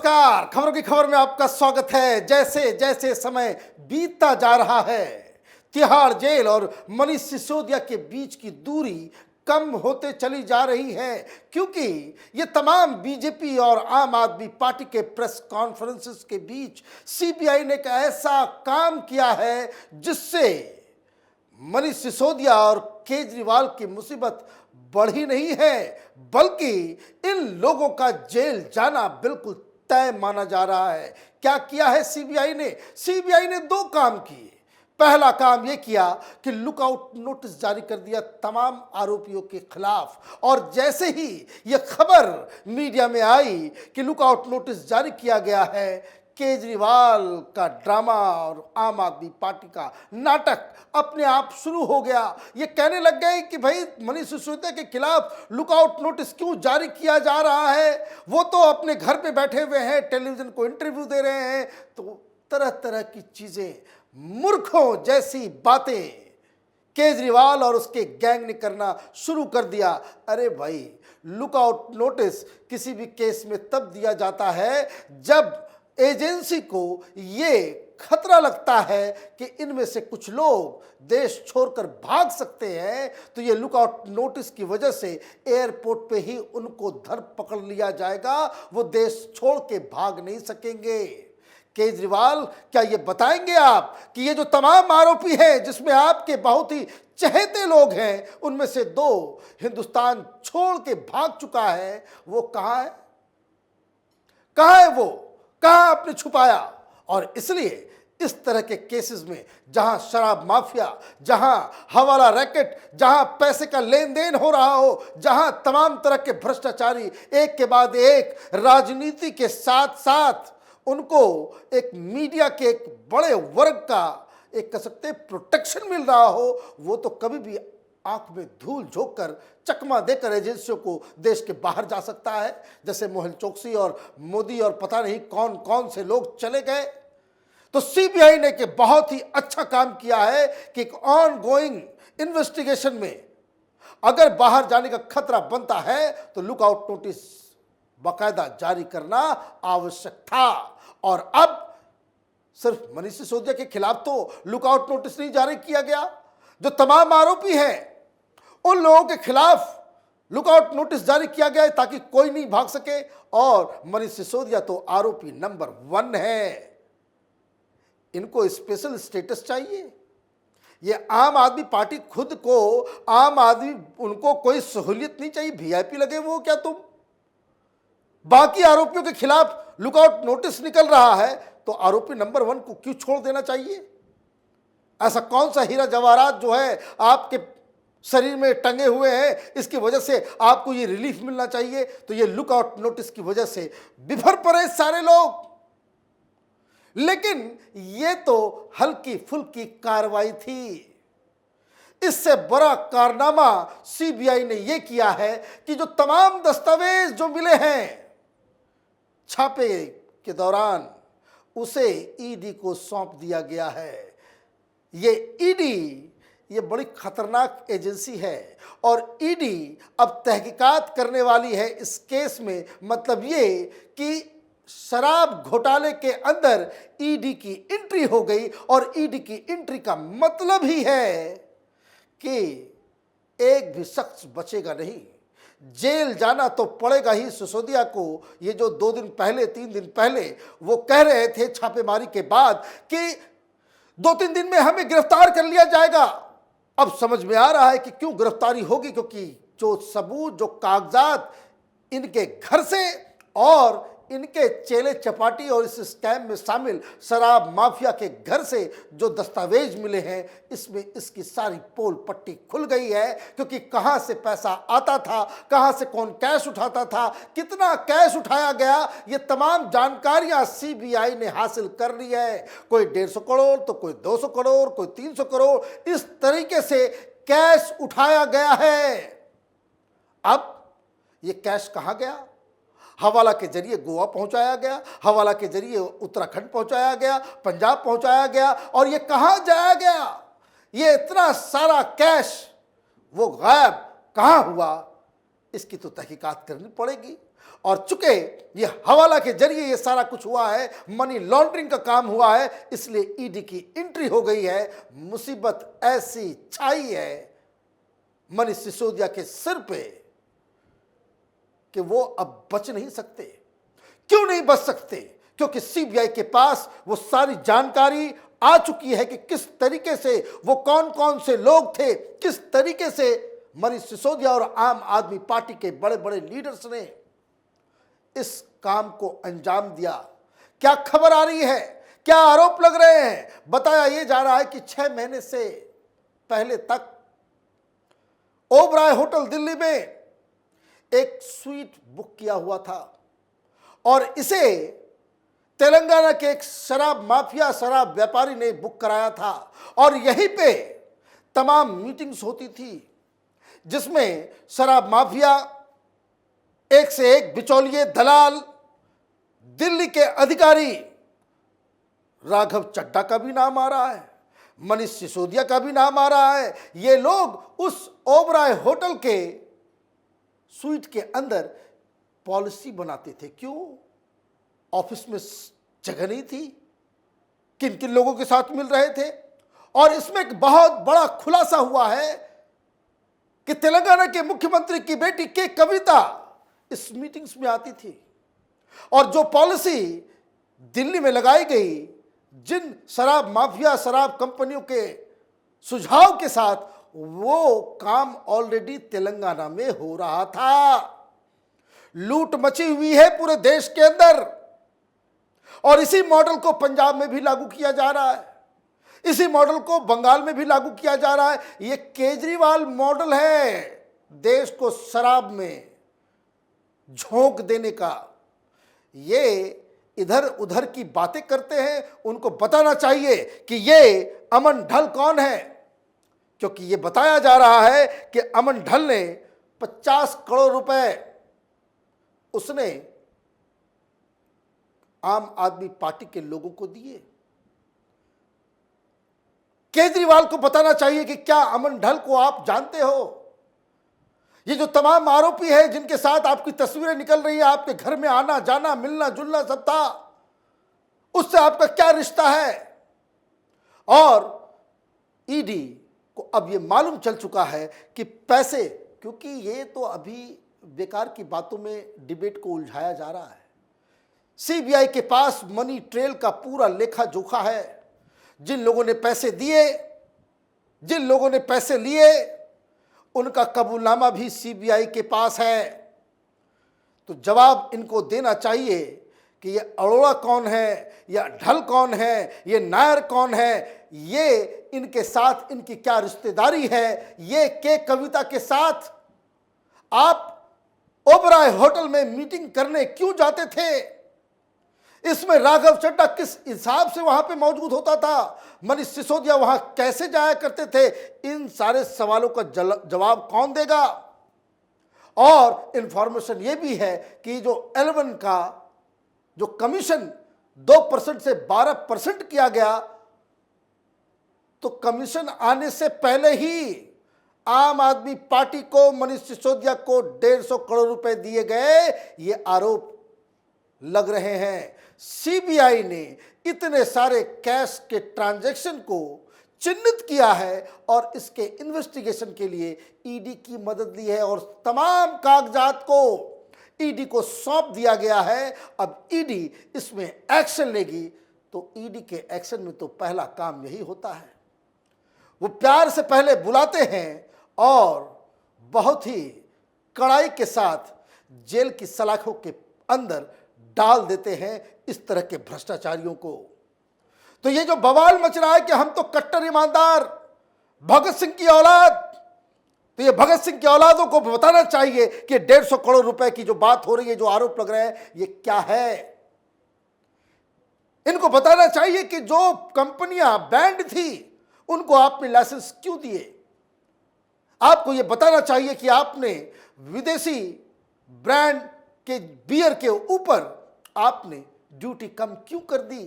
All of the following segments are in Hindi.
नमस्कार। खबरों की खबर में आपका स्वागत है। जैसे जैसे समय बीतता जा रहा है, तिहाड़ जेल और मनीष सिसोदिया के बीच की दूरी कम होते चली जा रही है, क्योंकि ये तमाम बीजेपी और आम आदमी पार्टी के प्रेस कॉन्फ्रेंसेस के बीच सीबीआई ने एक ऐसा काम किया है जिससे मनीष सिसोदिया और केजरीवाल की मुसीबत बढ़ी नहीं है, बल्कि इन लोगों का जेल जाना बिल्कुल तय माना जा रहा है। क्या किया है सीबीआई ने? सीबीआई ने दो काम किए। पहला काम यह किया कि लुकआउट नोटिस जारी कर दिया तमाम आरोपियों के खिलाफ, और जैसे ही यह खबर मीडिया में आई कि लुकआउट नोटिस जारी किया गया है, केजरीवाल का ड्रामा और आम आदमी पार्टी का नाटक अपने आप शुरू हो गया। ये कहने लग गए कि भाई मनीष सिसोदिया के खिलाफ लुकआउट नोटिस क्यों जारी किया जा रहा है, वो तो अपने घर पे बैठे हुए हैं, टेलीविजन को इंटरव्यू दे रहे हैं। तो तरह तरह की चीजें, मूर्खों जैसी बातें केजरीवाल और उसके गैंग ने करना शुरू कर दिया। अरे भाई, लुकआउट नोटिस किसी भी केस में तब दिया जाता है जब एजेंसी को ये खतरा लगता है कि इनमें से कुछ लोग देश छोड़कर भाग सकते हैं, तो ये लुकआउट नोटिस की वजह से एयरपोर्ट पे ही उनको धर पकड़ लिया जाएगा, वो देश छोड़ के भाग नहीं सकेंगे। केजरीवाल, क्या ये बताएंगे आप कि ये जो तमाम आरोपी हैं, जिसमें आपके बहुत ही चहेते लोग हैं, उनमें से दो हिंदुस्तान छोड़ के भाग चुका है, वो कहाँ है? कहाँ है वो? कहाँ आपने छुपाया? और इसलिए इस तरह के केसेस में, जहां शराब माफिया, जहां हवाला रैकेट, जहां पैसे का लेन देन हो रहा हो, जहां तमाम तरह के भ्रष्टाचारी एक के बाद एक राजनीति के साथ साथ उनको एक मीडिया के एक बड़े वर्ग का एक कह सकते प्रोटेक्शन मिल रहा हो, वो तो कभी भी आंख में धूल झोंक कर, चकमा देकर एजेंसियों को देश के बाहर जा सकता है। जैसे मोहन चोकसी और मोदी और पता नहीं कौन कौन से लोग चले गए। तो सीबीआई ने एक बहुत ही अच्छा काम किया है कि एक ऑन गोइंग इन्वेस्टिगेशन में अगर बाहर जाने का खतरा बनता है तो लुकआउट नोटिस बाकायदा जारी करना आवश्यक था। और अब सिर्फ मनीष सिसोदिया के खिलाफ तो लुकआउट नोटिस नहीं जारी किया गया, जो तमाम आरोपी हैं उन लोगों के खिलाफ लुकआउट नोटिस जारी किया गया है ताकि कोई नहीं भाग सके। और मनीष सिसोदिया तो आरोपी नंबर 1 है, इनको स्पेशल स्टेटस चाहिए। ये आम आदमी पार्टी खुद को आम आदमी, उनको कोई सहूलियत नहीं चाहिए, वीआईपी लगे वो क्या तुम? बाकी आरोपियों के खिलाफ लुकआउट नोटिस निकल रहा है तो आरोपी नंबर 1 को क्यों छोड़ देना चाहिए? ऐसा कौन सा हीरा जवाहरात जो है आपके शरीर में टंगे हुए हैं, इसकी वजह से आपको ये रिलीफ मिलना चाहिए? तो ये लुकआउट नोटिस की वजह से बिफर पड़े सारे लोग। लेकिन ये तो हल्की फुल्की कार्रवाई थी। इससे बड़ा कारनामा सीबीआई ने यह किया है कि जो तमाम दस्तावेज जो मिले हैं छापे के दौरान, उसे ईडी को सौंप दिया गया है। ये ईडी, ये बड़ी खतरनाक एजेंसी है और ईडी अब तहकीकात करने वाली है इस केस में। मतलब ये कि शराब घोटाले के अंदर ईडी की एंट्री हो गई, और ईडी की एंट्री का मतलब ही है कि एक भी शख्स बचेगा नहीं, जेल जाना तो पड़ेगा ही सिसोदिया को। ये जो 2 दिन पहले 3 दिन पहले वो कह रहे थे छापेमारी के बाद कि 2-3 दिन में हमें गिरफ्तार कर लिया जाएगा, अब समझ में आ रहा है कि क्यों गिरफ्तारी होगी, क्योंकि जो सबूत, जो कागजात इनके घर से और इनके चेले चपाटी और इस स्कैम में शामिल शराब माफिया के घर से जो दस्तावेज मिले हैं, इसमें इसकी सारी पोल पट्टी खुल गई है। क्योंकि कहां से पैसा आता था, कहां से कौन कैश उठाता था, कितना कैश उठाया गया, ये तमाम जानकारियां सीबीआई ने हासिल कर ली है। कोई 150 करोड़, तो कोई 200 करोड़, कोई 300 करोड़, इस तरीके से कैश उठाया गया है। अब ये कैश कहां गया? हवाला के जरिए गोवा पहुंचाया गया, हवाला के जरिए उत्तराखंड पहुंचाया गया, पंजाब पहुंचाया गया, और ये कहां जाया गया? ये इतना सारा कैश वो गायब कहां हुआ? इसकी तो तहकीकात करनी पड़ेगी। और चूंकि ये हवाला के जरिए ये सारा कुछ हुआ है, मनी लॉन्ड्रिंग का काम हुआ है, इसलिए ईडी की एंट्री हो गई है। मुसीबत ऐसी छाई है मनीष सिसोदिया के सिर पे कि वो अब बच नहीं सकते। क्यों नहीं बच सकते? क्योंकि सीबीआई के पास वो सारी जानकारी आ चुकी है कि किस तरीके से वो कौन कौन से लोग थे, किस तरीके से मनीष सिसोदिया और आम आदमी पार्टी के बड़े बड़े लीडर्स ने इस काम को अंजाम दिया। क्या खबर आ रही है, क्या आरोप लग रहे हैं? बताया यह जा रहा है कि 6 महीने से पहले तक ओबराय होटल दिल्ली में एक स्वीट बुक किया हुआ था और इसे तेलंगाना के एक शराब माफिया, शराब व्यापारी ने बुक कराया था और यहीं पे तमाम मीटिंग्स होती थी जिसमें शराब माफिया, एक से एक बिचौलिए, दलाल, दिल्ली के अधिकारी, राघव चड्ढा का भी नाम आ रहा है, मनीष सिसोदिया का भी नाम आ रहा है। ये लोग उस ओबराय होटल के स्वीट के अंदर पॉलिसी बनाते थे। क्यों? ऑफिस में जगह नहीं थी, किन किन लोगों के साथ मिल रहे थे। और इसमें एक बहुत बड़ा खुलासा हुआ है कि तेलंगाना के मुख्यमंत्री की बेटी के कविता इस मीटिंग्स में आती थी और जो पॉलिसी दिल्ली में लगाई गई, जिन शराब माफिया, शराब कंपनियों के सुझाव के साथ, वो काम ऑलरेडी तेलंगाना में हो रहा था। लूट मची हुई है पूरे देश के अंदर और इसी मॉडल को पंजाब में भी लागू किया जा रहा है, इसी मॉडल को बंगाल में भी लागू किया जा रहा है। ये केजरीवाल मॉडल है देश को शराब में झोंक देने का। ये इधर उधर की बातें करते हैं, उनको बताना चाहिए कि ये अमन ढल कौन है, क्योंकि ये बताया जा रहा है कि अमन ढल ने 50 करोड़ रुपए उसने आम आदमी पार्टी के लोगों को दिए। केजरीवाल को बताना चाहिए कि क्या अमन ढल को आप जानते हो? ये जो तमाम आरोपी है जिनके साथ आपकी तस्वीरें निकल रही है, आपके घर में आना जाना, मिलना जुलना सब था, उससे आपका क्या रिश्ता है? और ईडी को अब ये मालूम चल चुका है कि पैसे, क्योंकि ये तो अभी बेकार की बातों में डिबेट को उलझाया जा रहा है। सीबीआई के पास मनी ट्रेल का पूरा लेखा जोखा है। जिन लोगों ने पैसे दिए, जिन लोगों ने पैसे लिए, उनका कबूलनामा भी सीबीआई के पास है। तो जवाब इनको देना चाहिए कि ये अरोड़ा कौन है, या ढल कौन है, ये नायर कौन है, ये इनके साथ इनकी क्या रिश्तेदारी है, ये के कविता के साथ आप ओबराय होटल में मीटिंग करने क्यों जाते थे? इसमें राघव चड्ढा किस हिसाब से वहां पे मौजूद होता था? मनीष सिसोदिया वहां कैसे जाया करते थे? इन सारे सवालों का जवाब कौन देगा? और इंफॉर्मेशन ये भी है कि जो L1 का जो कमीशन 2% से 12% किया गया, तो कमीशन आने से पहले ही आम आदमी पार्टी को, मनीष सिसोदिया को 150 करोड़ रुपए दिए गए, ये आरोप लग रहे हैं। सीबीआई ने इतने सारे कैश के ट्रांजैक्शन को चिन्हित किया है और इसके इन्वेस्टिगेशन के लिए ईडी की मदद ली है और तमाम कागजात को ईडी को सौंप दिया गया है। अब ईडी इसमें एक्शन लेगी, तो ईडी के एक्शन में तो पहला काम यही होता है, वो प्यार से पहले बुलाते हैं और बहुत ही कड़ाई के साथ जेल की सलाखों के अंदर डाल देते हैं इस तरह के भ्रष्टाचारियों को। तो ये जो बवाल मच रहा है कि हम तो कट्टर ईमानदार भगत सिंह की औलाद, तो ये भगत सिंह की औलादों को बताना चाहिए कि 150 करोड़ रुपए की जो बात हो रही है, जो आरोप लग रहे हैं, ये क्या है। इनको बताना चाहिए कि जो कंपनियां बैंड थी उनको आपने लाइसेंस क्यों दिए। आपको यह बताना चाहिए कि आपने विदेशी ब्रांड के बियर के ऊपर आपने ड्यूटी कम क्यों कर दी,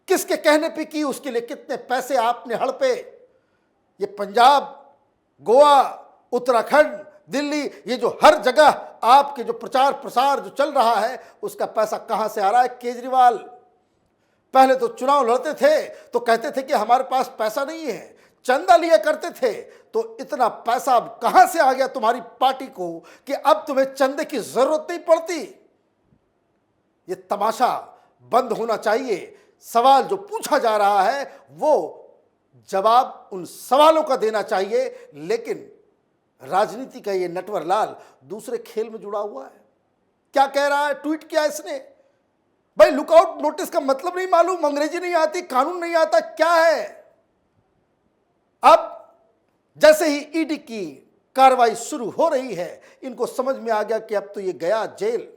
किसके कहने पे की, उसके लिए कितने पैसे आपने हड़पे। ये पंजाब, गोवा, उत्तराखंड, दिल्ली, ये जो हर जगह आपके जो प्रचार प्रसार जो चल रहा है, उसका पैसा कहां से आ रहा है? केजरीवाल पहले तो चुनाव लड़ते थे तो कहते थे कि हमारे पास पैसा नहीं है, चंदा लिया करते थे, तो इतना पैसा अब कहां से आ गया तुम्हारी पार्टी को कि अब तुम्हें चंदे की जरूरत नहीं पड़ती? ये तमाशा बंद होना चाहिए। सवाल जो पूछा जा रहा है वो जवाब उन सवालों का देना चाहिए, लेकिन राजनीति का ये नटवर लाल दूसरे खेल में जुड़ा हुआ है। क्या कह रहा है? ट्वीट किया इसने, भाई लुकआउट नोटिस का मतलब नहीं मालूम, अंग्रेजी नहीं आती, कानून नहीं आता, क्या है? अब जैसे ही ईडी की कार्रवाई शुरू हो रही है, इनको समझ में आ गया कि अब तो ये गया जेल,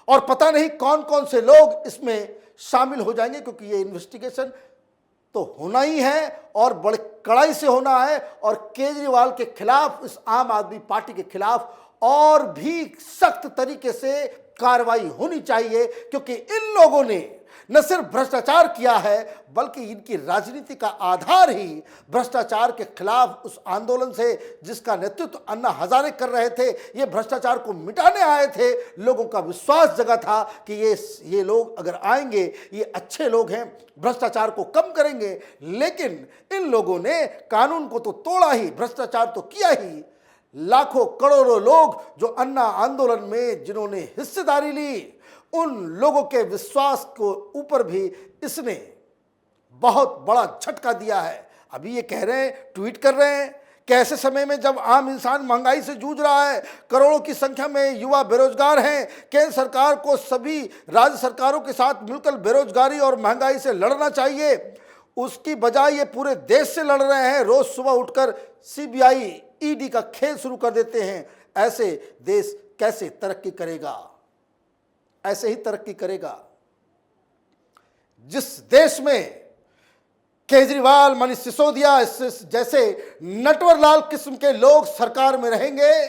और पता नहीं कौन कौन से लोग इसमें शामिल हो जाएंगे, क्योंकि ये इन्वेस्टिगेशन तो होना ही है और बड़े कड़ाई से होना है। और केजरीवाल के खिलाफ, इस आम आदमी पार्टी के खिलाफ और भी सख्त तरीके से कार्रवाई होनी चाहिए, क्योंकि इन लोगों ने न सिर्फ भ्रष्टाचार किया है, बल्कि इनकी राजनीति का आधार ही भ्रष्टाचार के खिलाफ उस आंदोलन से जिसका नेतृत्व अन्ना हजारे कर रहे थे, ये भ्रष्टाचार को मिटाने आए थे। लोगों का विश्वास जगा था कि ये लोग अगर आएंगे, ये अच्छे लोग हैं, भ्रष्टाचार को कम करेंगे, लेकिन इन लोगों ने कानून को तो तोड़ा ही, भ्रष्टाचार तो किया ही। लाखों करोड़ों लोग जो अन्ना आंदोलन में जिन्होंने हिस्सेदारी ली, उन लोगों के विश्वास को ऊपर भी इसने बहुत बड़ा झटका दिया है। अभी ये कह रहे हैं, ट्वीट कर रहे हैं कि ऐसे समय में जब आम इंसान महंगाई से जूझ रहा है, करोड़ों की संख्या में युवा बेरोजगार हैं, केंद्र सरकार को सभी राज्य सरकारों के साथ मिलकर बेरोजगारी और महंगाई से लड़ना चाहिए। उसकी बजाय ये पूरे देश से लड़ रहे हैं। रोज सुबह उठकर सीबीआई, ईडी का खेल शुरू कर देते हैं। ऐसे देश कैसे तरक्की करेगा? ऐसे ही तरक्की करेगा जिस देश में केजरीवाल, मनीष सिसोदिया जैसे नटवरलाल किस्म के लोग सरकार में रहेंगे,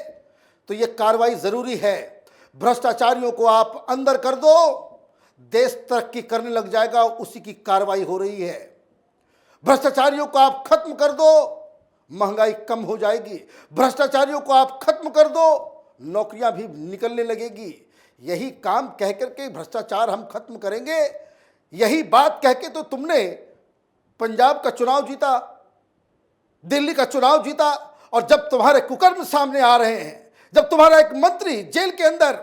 तो यह कार्रवाई जरूरी है। भ्रष्टाचारियों को आप अंदर कर दो, देश तरक्की करने लग जाएगा, उसी की कार्रवाई हो रही है। भ्रष्टाचारियों को आप खत्म कर दो, महंगाई कम हो जाएगी। भ्रष्टाचारियों को आप खत्म कर दो, नौकरियां भी निकलने लगेगी। यही काम कह करके भ्रष्टाचार हम खत्म करेंगे, यही बात कह के तो तुमने पंजाब का चुनाव जीता, दिल्ली का चुनाव जीता। और जब तुम्हारे कुकर्म सामने आ रहे हैं, जब तुम्हारा एक मंत्री जेल के अंदर,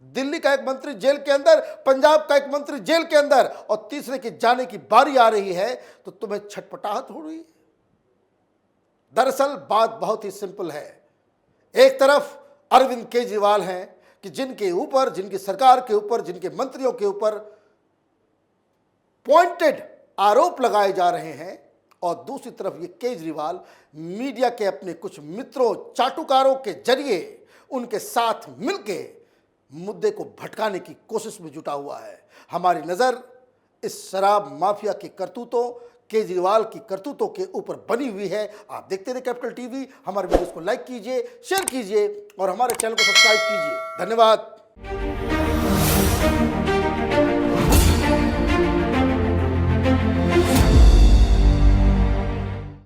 दिल्ली का एक मंत्री जेल के अंदर, पंजाब का एक मंत्री जेल के अंदर, और तीसरे की जाने की बारी आ रही है, तो तुम्हें छटपटाहट हो रही है। दरअसल बात बहुत ही सिंपल है। एक तरफ अरविंद केजरीवाल हैं कि जिनके ऊपर, जिनकी सरकार के ऊपर, जिनके मंत्रियों के ऊपर पॉइंटेड आरोप लगाए जा रहे हैं, और दूसरी तरफ ये केजरीवाल मीडिया के अपने कुछ मित्रों, चाटुकारों के जरिए उनके साथ मिलके मुद्दे को भटकाने की कोशिश में जुटा हुआ है। हमारी नज़र इस शराब माफिया के करतूतों, केजरीवाल की करतूतों के ऊपर बनी हुई है। आप देखते रहिए कैपिटल टीवी। हमारे वीडियोस को लाइक कीजिए, शेयर कीजिए और हमारे चैनल को सब्सक्राइब कीजिए। धन्यवाद।